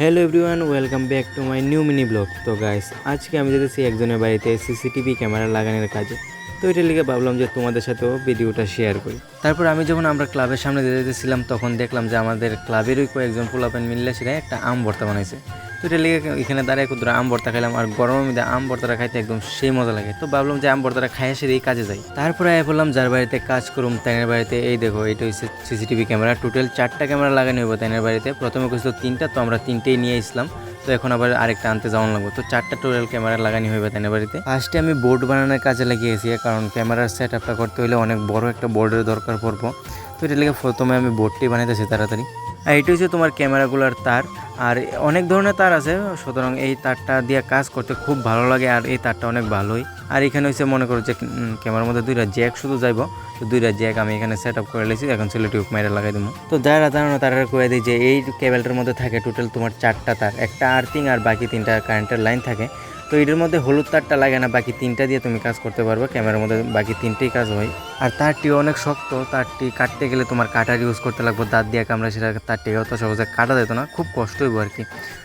Hello everyone, welcome back to my new mini blog. তো guys, আজকে আমি যেতেছি একজনের বাড়িতে সিসিটিভি ক্যামেরা লাগানোর কাজে। তো এটার লিগে ভাবলাম যে তোমাদের সাথেও ভিডিওটা শেয়ার করি। তারপর আমি যখন আমরা ক্লাবের সামনে যেতেছিলাম তখন দেখলাম যে আমাদের ক্লাবেরই কয়েকজন পোলাপেন মিললে সেটা একটা আম ভর্তা বানাইছে। তো এটা লিগে এখানে দাঁড়িয়ে কুদরা আম ভর্তা খাইলাম, আর গরমের মধ্যে আম ভর্তাটা খাইতে একদম সেই মজা লাগে। তো ভাবলাম যে আম ভর্তাটা খাইয়ে সেরে এই কাজে যাই। তারপরে আয় বললাম যার বাড়িতে কাজ করুম তাইনের বাড়িতে। এই দেখো, এটা হচ্ছে সিসিটিভি ক্যামেরা। টোটাল 4টা ক্যামেরা লাগানো হইব তাইনের বাড়িতে। প্রথমে কইছিল 3টা, তো আমরা 3টেই নিয়ে আসলাম। তো এখন আবার আরেকটা আনতে যাওয়ান লাগবে। তো 4টা টোটাল ক্যামেরা লাগানো হইবে তাইনের বাড়িতে। ফার্স্টে আমি বোর্ড বানানোর কাজে লাগিয়েছি, কারণ ক্যামেরার সেট আপটা করতে হলে অনেক বড় একটা বোর্ডের দরকার পড়বো। তো এটা লেগে প্রথমে আমি বোর্ডটি বানাইতেছি তাড়াতাড়ি। আর এটা হচ্ছে তোমার ক্যামেরাগুলোর তার, আর অনেক ধরনের তার আছে, সুতরাং এই তারটা দিয়ে কাজ করতে খুব ভালো লাগে, আর এই তারটা অনেক ভালোই। আর এখানে হচ্ছে মনে করো যে ক্যামেরার মধ্যে 2টা জ্যাক শুধু যাইব। তো 2টা জ্যাক আমি এখানে সেট আপ করে লেছি, এখন ছেলে টিউব মেরে লাগাই দেবো। তো যারা জানো তারা কয়ে দিই যে এই কেবেলটার মধ্যে থাকে টোটাল তোমার 4টা তার, একটা আর্থিং আর বাকি 3টা কারেন্টের লাইন থাকে। তো এটার মধ্যে হলুদ তারটা লাগে না, বাকি 3টা দিয়ে তুমি কাজ করতে পারবে। ক্যামেরার মধ্যে বাকি 3টেই কাজ হয়। আর তারটিও অনেক শক্ত, তারটি কাটতে গেলে তোমার কাটার ইউজ করতে লাগবে, দাঁত দিয়ে কামড়া, সেটা তারটি অত সহজে কাটা যেত না, খুব কষ্ট হইব আর কি।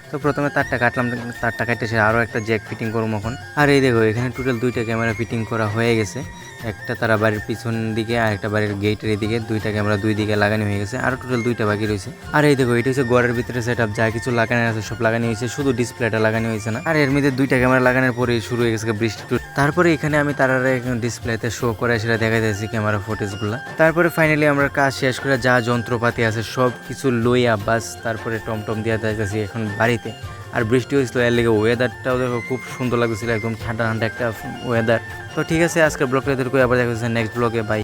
তো প্রথমে তারটা কাটলাম, তারটা কাটতে সে আরও একটা জ্যাক ফিটিং করবো এখন। আর এই দেখো, এখানে টোটাল 2টা ক্যামেরা ফিটিং করা হয়ে গেছে। একটা তারা বাড়ির পিছন দিকে আর একটা বাড়ির গেটের এদিকে, 2টা ক্যামেরা 2 দিকে লাগানো হয়ে গেছে, আর টোটাল 2টা বাকি রয়েছে। আর এই দেখো, এটা হচ্ছে ঘরের ভিতরে সেট আপ, যা কিছু লাগানো আছে সব লাগানো হয়েছে, শুধু ডিসপ্লেটা লাগানো হয়েছে না। আর এর মধ্যে 2টা ক্যামেরা লাগানোর পরে শুরু হয়ে গেছে বৃষ্টি। তারপরে এখানে আমি তারা ডিসপ্লেতে শো করে সেটা দেখা যাচ্ছে ক্যামেরা ফুটেজগুলো। তারপরে ফাইনালি আমরা কাজ শেষ করে যা যন্ত্রপাতি আছে সব কিছু লইয়া বাস তারপরে টমটম দিয়ে যাইতেছি এখন বাড়িতে। আর বৃষ্টি হয়েছিল, এর লেগে ওয়েদারটাও দেখো খুব সুন্দর লাগতেছিল, একদম ঠান্ডা ঠান্ডা একটা ওয়েদার। তো ঠিক আছে, আজকের ব্লগটা এদের করে আবার দেখা যাচ্ছে নেক্সট ব্লগে। বাই।